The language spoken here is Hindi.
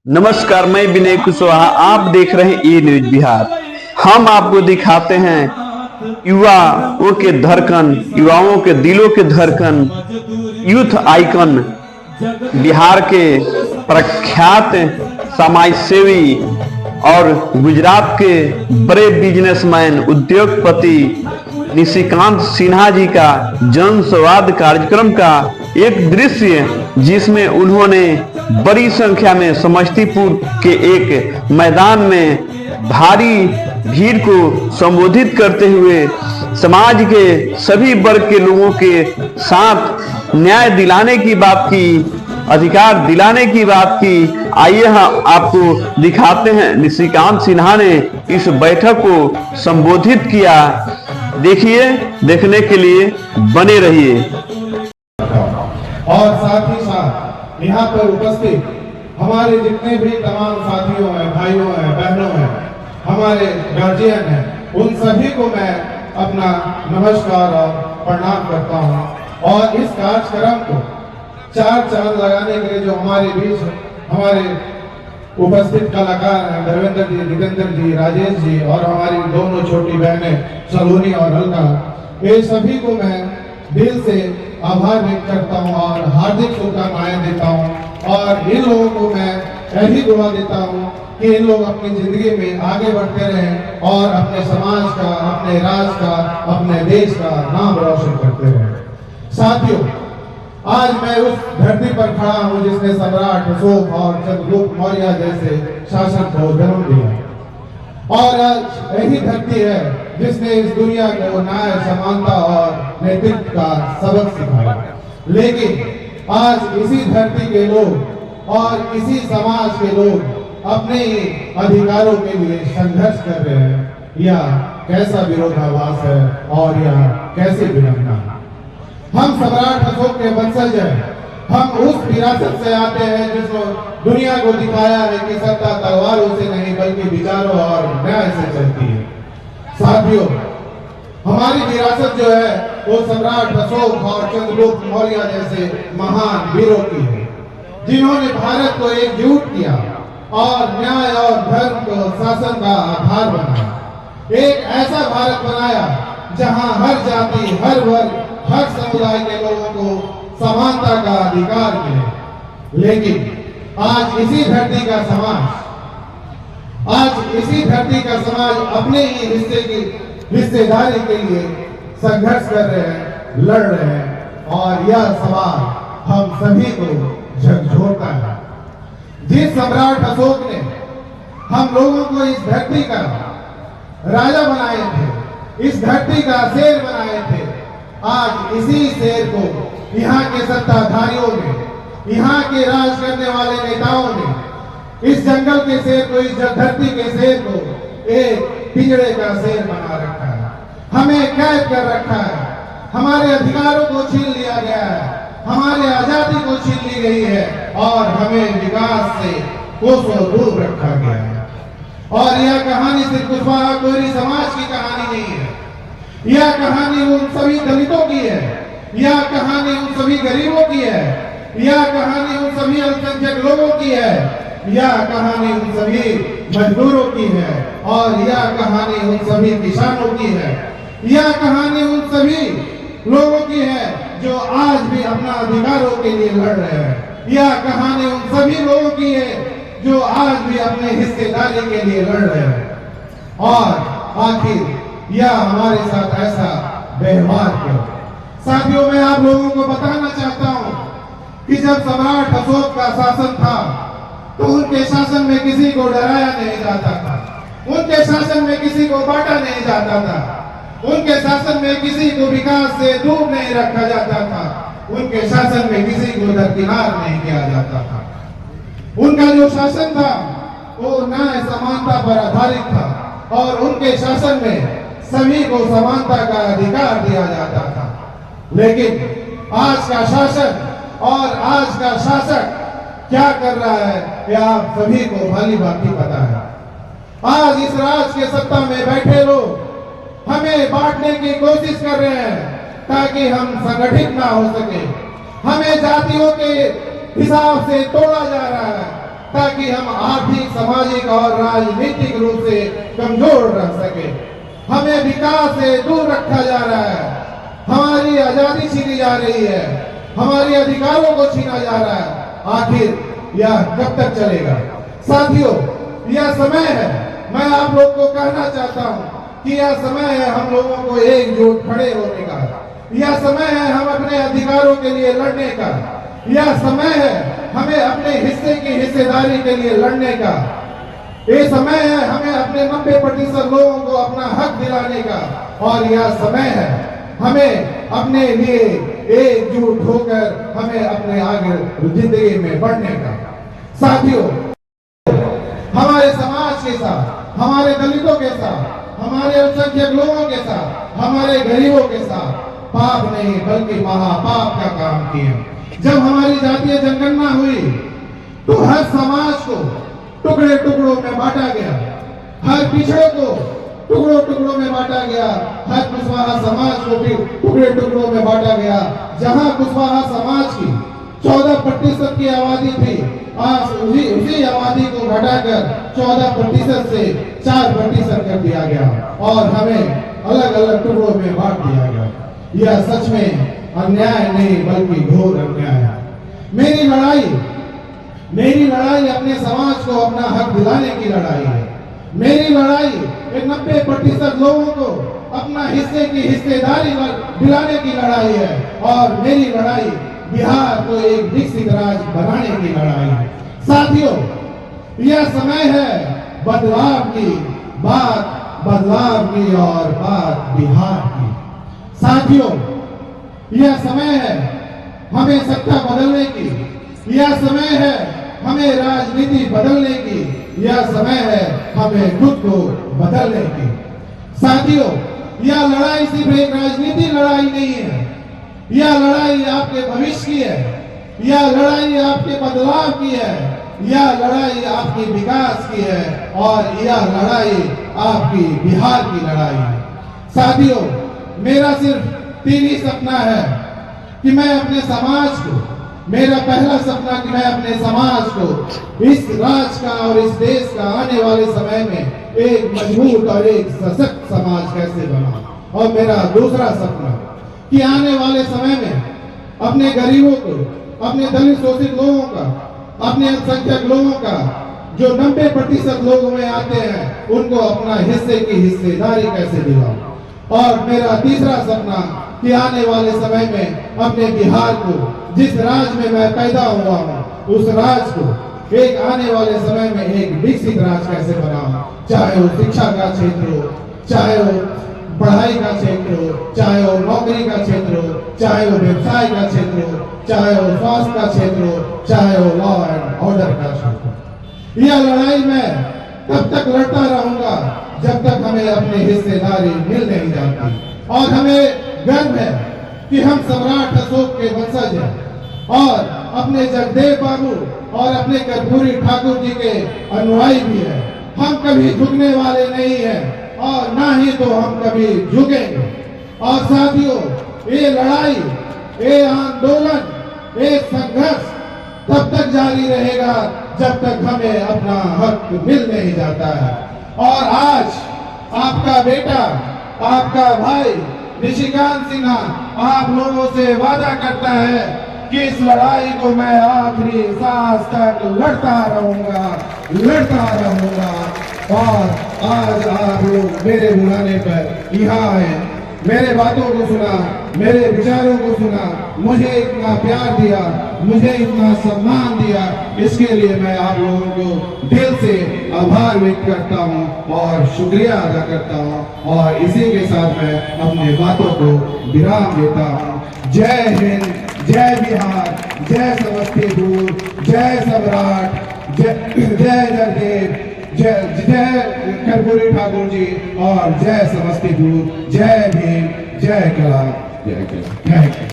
नमस्कार, मैं विनय कुशवाहा। आप देख रहे हैं ई न्यूज बिहार। हम आपको दिखाते हैं युवाओं के धड़कन, युवाओं के दिलों के धड़कन, यूथ आइकन, बिहार के प्रख्यात समाज सेवी और गुजरात के बड़े बिजनेसमैन उद्योगपति निशिकांत सिन्हा जी का जन संवाद कार्यक्रम का एक दृश्य, जिसमें उन्होंने बड़ी संख्या में समस्तीपुर के एक मैदान में भारी भीड़ को संबोधित करते हुए समाज के सभी वर्ग के लोगों के साथ न्याय दिलाने की बात की, अधिकार दिलाने की बात की। आइए हम आपको दिखाते हैं निशिकांत सिन्हा ने इस बैठक को संबोधित किया। देखिए, देखने के लिए बने रहिए। और साथ ही साथ यहाँ पर उपस्थित हमारे जितने भी तमाम साथियों हैं, भाइयों हैं, बहनों हैं, हमारे गार्जियन हैं, उन सभी को मैं अपना नमस्कार और प्रणाम करता हूँ। और इस कार्यक्रम को चार चांद लगाने के लिए जो हमारे बीच हमारे उपस्थित कलाकार हैं, धर्मेंद्र जी, जितेंद्र जी, राजेश जी और हमारी दोनों छोटी बहनें सलोनी और अलका, ये सभी को मैं दिल से आभार व्यक्त करता हूँ और हार्दिक शुभकामनाएं देता हूँ। और इन लोगों को मैं यही दुआ देता हूँ कि इन लोग अपनी जिंदगी में आगे बढ़ते रहें और अपने समाज का, अपने राज्य का, अपने देश का नाम रोशन करते रहें। साथियों, आज मैं उस धरती पर खड़ा हूँ जिसने सम्राट अशोक और चंद्रगुप्त मौर्य जैसे शासक को जन्म दिया। और आज यही धरती है जिसने इस दुनिया को न्याय, समानता और नेतृत्व का सबक सिखाया। लेकिन आज इसी धरती के लोग और इसी समाज के लोग अपने अधिकारों के लिए संघर्ष कर रहे हैं। यह कैसा विरोधाभास है और यह कैसे विडंबना है। हम सम्राट अशोक के वंशज हैं। हम उस विरासत से आते हैं जिसको दुनिया को दिखाया है कि सत्ता तलवारों से नहीं बल्कि विचारों और न्याय से चलती है। साथियों, हमारी विरासत जो है वो सम्राट अशोक और चंद्रगुप्त मौर्य जैसे महान वीरों की है, जिन्होंने भारत को एकजुट किया और न्याय और धर्म को शासन का आधार बनाया। एक ऐसा भारत बनाया जहां हर जाति, हर वर्ग, हर समुदाय के लोगों को समानता का अधिकार मिले। लेकिन आज इसी धरती का समाज अपने ही हिस्से की हिस्सेदारी के लिए संघर्ष कर रहे हैं, लड़ रहे हैं। और यह सवाल हम सभी को झकझोरता है। जिस सम्राट अशोक ने हम लोगों को इस धरती का राजा बनाए थे, इस धरती का शेर बनाए थे, आज इसी शेर को यहाँ के सत्ताधारियों ने, यहाँ के राज करने वाले नेताओं ने इस जंगल के शेर को, इस धरती के शेर को एक पिंजड़े का शेर बना रखा है। हमें कैद कर रखा है। हमारे अधिकारों को छीन लिया गया है, हमारे आजादी को छीन ली गई है और हमें विकास से कोसों दूर रखा गया है। और यह कहानी सिर्फ कुशवाहा कोरी समाज की कहानी नहीं है। यह कहानी उन सभी दलितों की है, यह कहानी उन सभी गरीबों की है, यह कहानी उन सभी अल्पसंख्यक लोगों की है, यह कहानी उन सभी मजदूरों की है और यह कहानी उन सभी किसानों की है। यह कहानी उन सभी लोगों की है जो आज भी अपना अधिकारों के लिए लड़ रहे हैं। यह कहानी उन सभी लोगों की है जो आज भी अपने हिस्सेदारी के लिए लड़ रहे हैं। और आखिर यह हमारे साथ ऐसा व्यवहार क्यों? साथियों, मैं आप लोगों को बताना चाहता हूं कि जब सम्राट अशोक का शासन था तो उनके शासन में किसी को डराया नहीं जाता था, उनके शासन में किसी को बांटा नहीं जाता था, उनके शासन में किसी को विकास से दूर नहीं रखा जाता था, उनके शासन में किसी को दरकिनार नहीं किया जाता था। उनका जो शासन था वो न्याय, समानता पर आधारित था और उनके शासन में सभी को समानता का अधिकार दिया जाता था। लेकिन आज का शासन और आज का शासक क्या कर रहा है यह आप सभी को भली भांति पता है। आज इस राज के सत्ता में बैठे लोग हमें बांटने की कोशिश कर रहे हैं ताकि हम संगठित ना हो सके। हमें जातियों के हिसाब से तोड़ा जा रहा है, ताकि हम आर्थिक, सामाजिक और राजनीतिक रूप से कमजोर रह सके। हमें विकास से दूर रखा जा रहा है, हमारी आजादी छीनी जा रही है, हमारे अधिकारों को छीना जा रहा है। आखिर यह कब तक चलेगा? साथियों, यह समय है, मैं आप लोग को कहना चाहता हूं कि यह समय है हम लोगों को एकजुट खड़े होने का। यह समय है हम अपने अधिकारों के लिए लड़ने का। यह समय है हमें अपने हिस्से की हिस्सेदारी के लिए लड़ने का। ये समय है हमें अपने 90% लोगों को अपना हक दिलाने का। और यह समय है हमें अपने लिए एकजुट होकर हमें अपने आगे जिंदगी में बढ़ने का। साथियों, हमारे समाज के साथ, हमारे दलितों के साथ, हमारे अल्पसंख्यक लोगों के साथ, हमारे गरीबों के साथ पाप नहीं बल्कि महापाप का काम किया। जब हमारी जातीय जनगणना हुई तो हर समाज को टुकड़े टुकड़ों में बांटा गया, हर पिछड़े को टुकड़ों टुकड़ों में बांटा गया, हर कुशवाहा समाज को भी टुकड़े टुकड़ों में बांटा गया। जहां कुशवाहा समाज की 14% की आबादी थी, आज उसी आबादी को घटाकर 14% से 4% कर दिया गया और हमें अलग अलग टुकड़ों में बांट दिया गया। यह सच में अन्याय नहीं बल्कि घोर अन्याय है। मेरी लड़ाई अपने समाज को अपना हक दिलाने की लड़ाई है। मेरी लड़ाई 90% लोगों को अपना हिस्से की हिस्सेदारी दिलाने की लड़ाई है। और मेरी लड़ाई बिहार को एक विकसित राज्य बनाने की लड़ाई है। साथियों, यह समय है बदलाव की, बात बदलाव की और बात बिहार की। साथियों, यह समय है हमें सत्ता बदलने की, यह समय है हमें राजनीति बदलने की, यह समय है हमें खुद को बदलने की। साथियों, यह लड़ाई सिर्फ एक राजनीति लड़ाई नहीं है, यह लड़ाई आपके भविष्य की है, यह लड़ाई आपके बदलाव की है, यह लड़ाई आपकी विकास की है और यह लड़ाई आपकी बिहार की लड़ाई है। साथियों, मेरा सिर्फ 3 ही सपना है कि मैं अपने समाज को, मेरा पहला सपना कि मैं अपने समाज को, इस राज्य का और इस देश का आने वाले समय में एक मजबूत और एक सशक्त समाज कैसे बनाऊं। और मेरा दूसरा सपना कि आने वाले समय में अपने गरीबों को, अपने दलित शोषित लोगों का, अपने अल्पसंख्यक लोगों का, जो 90% लोगों में आते हैं, उनको अपना हिस्से की हिस्सेदारी कैसे दिलाऊं। और मेरा तीसरा सपना कि आने वाले समय में अपने बिहार को, जिस राज्य में मैं पैदा हुआ हूँ, उस राज्य को एक आने वाले समय में एक विकसित राज्य कैसे बनाऊं। चाहे वो शिक्षा का क्षेत्र हो, चाहे वो पढ़ाई का क्षेत्र हो, चाहे वो नौकरी का क्षेत्र हो, चाहे वो व्यवसाय का क्षेत्र हो, चाहे वो स्वास्थ्य का क्षेत्र हो, चाहे वो लॉ एंड ऑर्डर का क्षेत्र हो। यह लड़ाई मैं तब तक लड़ता रहूंगा जब तक हमें अपनी हिस्सेदारी मिल नहीं जाती। और हमें गर्व है कि हम सम्राट अशोक के वंशज हैं और अपने जगदेव बाबू और अपने कर्पूरी ठाकुर जी के अनुयायी भी हैं। हम कभी झुकने वाले नहीं हैं और ना ही तो हम कभी झुकेंगे। और साथियों, ये लड़ाई, ये आंदोलन, ये संघर्ष तब तक जारी रहेगा जब तक हमें अपना हक मिल नहीं जाता है। और आज आपका बेटा, आपका भाई निशिकांत सिन्हा आप लोगों से वादा करता है कि इस लड़ाई को मैं आखिरी सांस तक लड़ता रहूंगा। और आज आप लोग मेरे बुलाने पर यहाँ आए, मेरे बातों को सुना, मेरे विचारों को सुना, मुझे इतना प्यार दिया, मुझे इतना सम्मान दिया, इसके लिए मैं आप लोगों को दिल से आभार व्यक्त करता हूं और शुक्रिया अदा करता हूं। और इसी के साथ मैं अपने बातों को विराम देता हूं। जय हिंद, जय बिहार, जय समस्तीपुर, जय सम्राट, जय जगदेव, जय कर्पूरी ठाकुर जी और जय समस्तीपुर, जय भीम, जय कला, जय कला।